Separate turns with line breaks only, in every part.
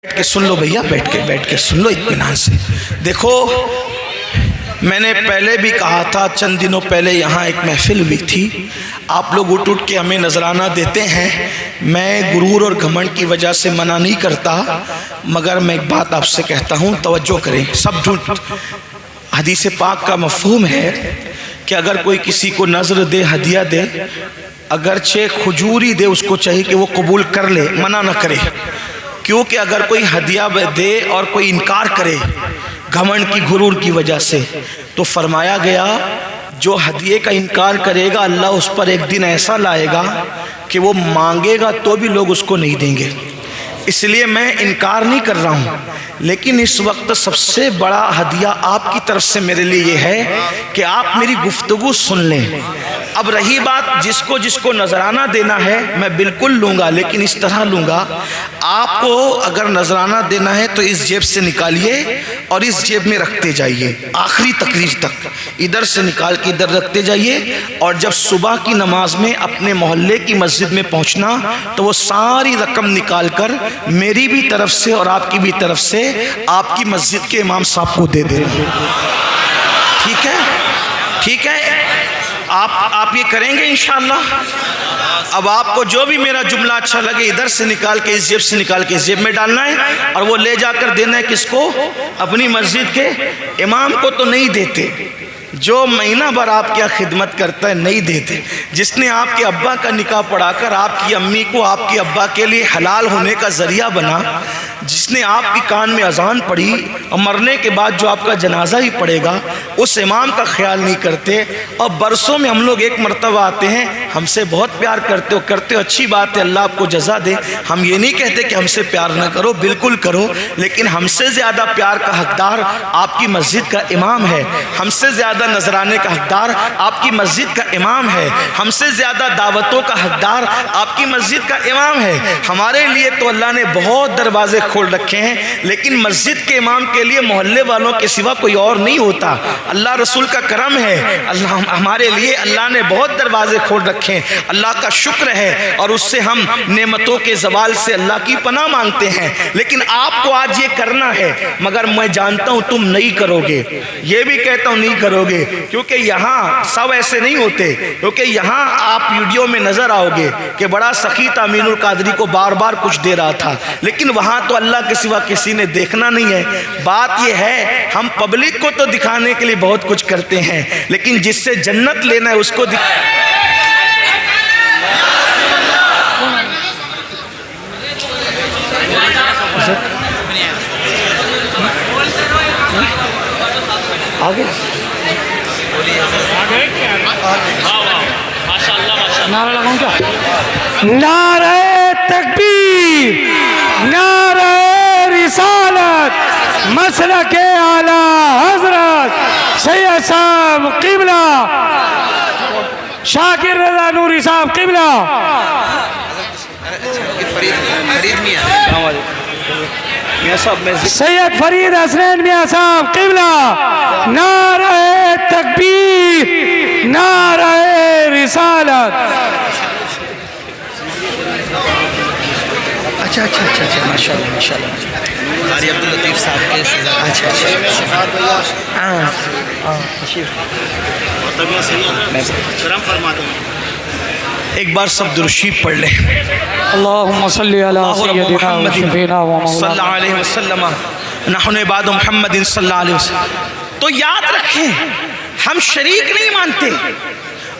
बैठ के सुन लो भैया, बैठ के सुन लो इत्मीनान से। देखो, मैंने पहले भी कहा था, चंद दिनों पहले यहाँ एक महफिल हुई थी। आप लोग उठ के हमें नजराना देते हैं। मैं गुरूर और घमंड की वजह से मना नहीं करता, मगर मैं एक बात आपसे कहता हूँ, तवज्जो करें। सब झूठ, हदीस पाक का मफहूम है कि अगर कोई किसी को नजर दे, हदिया दे, अगरचे खजूरी दे, उसको चाहिए कि वो कबूल कर ले, मना न करे। क्योंकि अगर कोई हदिया दे और कोई इनकार करे घमंड की, गुरूर की वजह से, तो फरमाया गया जो हदिये का इनकार करेगा अल्लाह उस पर एक दिन ऐसा लाएगा कि वो मांगेगा तो भी लोग उसको नहीं देंगे। इसलिए मैं इनकार नहीं कर रहा हूँ, लेकिन इस वक्त सबसे बड़ा हदिया आपकी तरफ से मेरे लिए ये है कि आप मेरी गुफ्तगू सुन लें। अब रही बात जिसको जिसको नजराना देना है, मैं बिल्कुल लूँगा, लेकिन इस तरह लूँगा। आपको अगर नजराना देना है तो इस जेब से निकालिए और इस जेब में रखते जाइए आखिरी तकरीर तक। इधर से निकाल के इधर रखते जाइए, और जब सुबह की नमाज में अपने मोहल्ले की मस्जिद में पहुँचना तो वो सारी रकम निकाल कर मेरी भी तरफ से और आपकी भी तरफ से आपकी मस्जिद के इमाम साहब को दे देना। ठीक है, ठीक है, आप ये करेंगे इंशाअल्लाह। अब आपको जो भी मेरा जुमला अच्छा लगे, इधर से निकाल के इस जेब से निकाल के इस जेब में डालना है, और वो ले जाकर देना है किसको? अपनी मस्जिद के इमाम को। तो नहीं देते, जो महीना भर आपके यहाँ खिदमत करता है नहीं देते। जिसने आपके अब्बा का निकाह पढ़ाकर आपकी अम्मी को आपके अब्बा के लिए हलाल होने का जरिया बना, जिसने आपकी कान में अजान पढ़ी, और मरने के बाद जो आपका जनाजा ही पड़ेगा, उस इमाम का ख्याल नहीं करते। और बरसों में हम लोग एक मरतबा आते हैं, हमसे बहुत प्यार करते हो, अच्छी बात है, अल्लाह आपको जजा दे। हम ये नहीं कहते कि हमसे प्यार न करो, बिल्कुल करो, लेकिन हमसे ज़्यादा प्यार का हकदार आपकी मस्जिद का इमाम है। हमसे ज़्यादा नजराने का हकदार आपकी मस्जिद का इमाम है। हमसे ज़्यादा दावतों का हकदार आपकी मस्जिद का इमाम है। हमारे लिए तो अल्लाह ने बहुत दरवाजे खोल रखे हैं, लेकिन मस्जिद के इमाम के लिए मोहल्ले वालों के सिवा कोई और नहीं होता। अल्लाह रसूल का करम है, अल्लाह हमारे लिए अल्लाह ने बहुत दरवाजे खोल रखे हैं। अल्लाह का शुक्र है, और उससे हम नेमतों के जवाल से अल्लाह की पनाह मांगते हैं। लेकिन आपको आज ये करना है, मगर मैं जानता हूँ तुम नहीं करोगे। ये भी कहता हूँ नहीं करोगे, क्योंकि यहाँ सब ऐसे नहीं होते। क्योंकि यहाँ आप वीडियो में नजर आओगे कि बड़ा सखी था, अमीनुल कादरी को बार बार कुछ दे रहा था, लेकिन वहाँ तो अल्लाह के सिवा किसी ने देखना नहीं है। बात यह है, हम पब्लिक को तो दिखाने के लिए बहुत कुछ करते हैं, लेकिन जिससे जन्नत लेना है उसको आगे नारा लगाऊं क्या?
नारे तकबीर, नारे रिसालत, मसलके आला हजरत सैयद साहब क़िबला शाकिर रज़ा नूरी साहब क़िबला। सैयद फरीद हसनैन मियां साहब क़िबला। नारे तकबीर, नारे रिसालत।
अच्छा, माशाल्लाह माशाल्लाह। कारी अब्दुल लतीफ़ साहब के एक बार सब दुरूद पढ़ लें।
अल्लाहुम्मा सल्ली अला सय्यदिना व शफीना व मौलाना
सल्लल्लाहु अलैहि वसल्लम नहनु इबादु मुहम्मदिन सल्लल्लाहु अलैहि वसल्लम। तो याद रखें, हम शरीक नहीं मानते,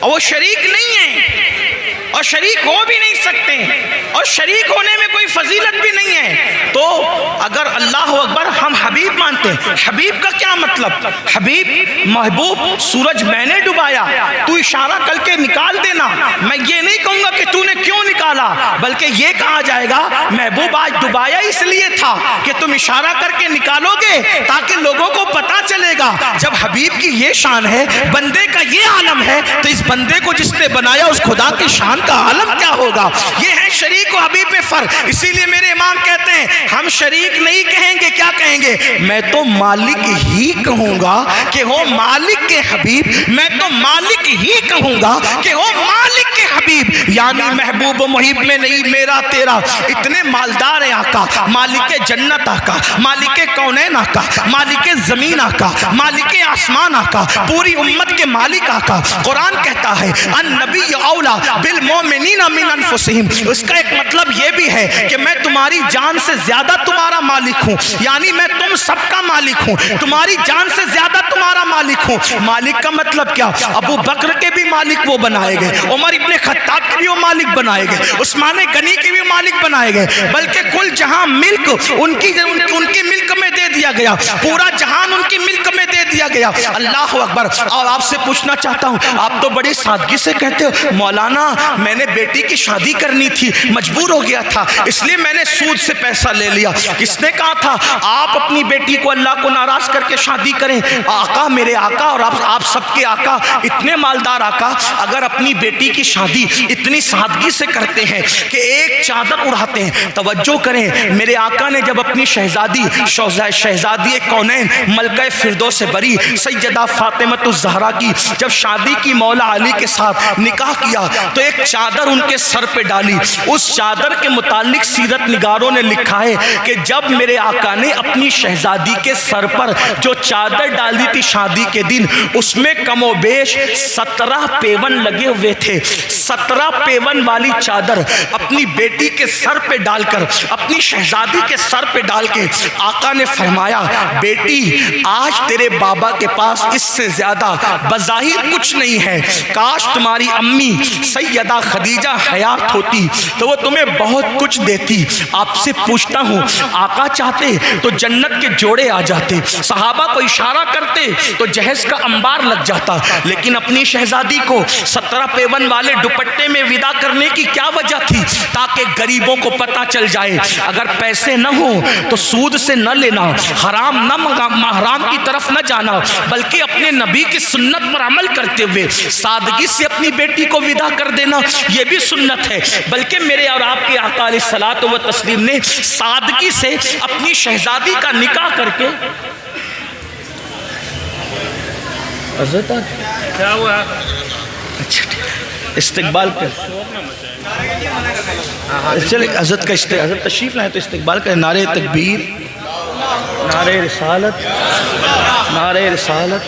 और वो शरीक नहीं है, और शरीक हो भी नहीं सकते, और शरीक होने में कोई फजीलत भी नहीं है। तो अगर अल्लाह अकबर हम हबीब मानते हैं, हबीब का क्या मतलब? हबीब महबूब, सूरज मैंने डुबाया, तू इशारा करके निकाल देना। मैं ये नहीं कहूँगा कि तूने क्यों निकाला, बल्कि ये कहा जाएगा महबूब आज डुबाया इसलिए था कि तुम इशारा करके निकालोगे, ताकि लोगों को पता चलेगा। जब हबीब की ये शान है, बंदे का ये आलम है, तो इस बंदे को जिसने बनाया उस खुदा की शान का आलम क्या होगा? ये है शरीक और हबीब में फर्क। इसीलिए मेरे इमाम कहते हैं हम शरीक नहीं कहेंगे, क्या कहेंगे? मैं تو मालिक ही कहूंगा कि हो मालिक के हबीब, मैं तो मालिक ही कहूंगा कि हो मालिक के हबीब। यानी महबूब मुहिब में नहीं मेरा तेरा, इतने मालदार है आका, मालिक जन्नत आका, मालिक कौनैन आका, मालिक जमीन आका, मालिक आसमान आका, पूरी उम्मत के मालिक आका। कुरान कहता है अन नबी औला बिल मोमिनीना मिन अनफुसिहिम। उसका एक मतलब ये भी है कि मैं तुम्हारी जान से ज्यादा तुम्हारा मालिक हूँ, यानी मैं तुम सबका मालिक हूँ, तुम्हारी जान से ज्यादा तुम्हारा मालिक हूँ। मालिक का मतलब क्या? अबू बकर के भी मालिक वो बनाए गए, उमर इब्ने खत्ताब के भी वो मालिक बनाए गए, उस्मान गनी के भी मालिक बनाए गए, बल्कि कुल जहां मिल्क उनकी मिल्क में दे दिया गया, पूरा जहान उनकी मिल्क में दे दिया गया। अल्लाह अकबर। और आपसे पूछना चाहता हूँ, आप तो बड़ी सादगी से कहते हो मौलाना मैंने बेटी की शादी करनी थी, मजबूर हो गया था, इसलिए मैंने सूद से पैसा ले लिया। किसने कहा था आप अपनी बेटी को अल्लाह को नाराज करके शादी करें? आका, मेरे आका और आप सबके आका, इतने मालदार आका अगर अपनी बेटी की शादी इतनी सादगी से करते हैं कि एक चादर उड़ाते हैं। तवज्जो करें, मेरे आका ने जब अपनी शहजादी कौनैन मलका फिरदौस बरी सैयदा फातिमतुज़ ज़हरा की जब शादी की मौला अली के साथ निकाह किया तो एक चादर उनके सर पे डाली। उस चादर के मुतालिक सीरत निगारों ने लिखा है कि जब मेरे आका ने अपनी शहजादी के सर पर जो चादर डाली थी शादी के दिन, उसमें कमोबेश 17 पेवन लगे हुए थे। 17 पेवन वाली चादर अपनी बेटी के सर पे डालकर, अपनी शहजादी के सर पे डाल के आका ने फरमाया, बेटी आज तेरे बाबा के पास इससे ज्यादा बज़ाहिर कुछ नहीं है, काश तुम्हारी अम्मी सैयदा खदीजा हयात होती तो वो तुम्हें बहुत कुछ देती। आपसे पूछता हूँ, आका चाहते तो जन्नत के जोड़े आ जाते, सहाबा को इशारा करते तो जहेज का अंबार लग जाता, लेकिन अपनी शहजादी को 17 पेवन वाले दुपट्टे में विदा करने की क्या वजह थी? ताकि गरीबों को पता चल जाए अगर पैसे न हो तो सूद से न लेना, हराम की तरफ न जाना, बल्कि अपने नबी की सुन्नत पर अमल करते हुए सादगी से अपनी बेटी को विदा कर देना, यह भी सुन्नत है। बल्कि मेरे और आपके आका अलैहिस्सलातु व तस्लीम ने सादगी से अपनी शहजादी का निकाह करके क्या हुआ? अच्छा, इस्तिकबाल कर चले हज़रत का हज़रत तशरीफ़ लाए तो इस्तिकबाल करें। नारे तकबीर, नारे रिसालत, नारे रिसालत।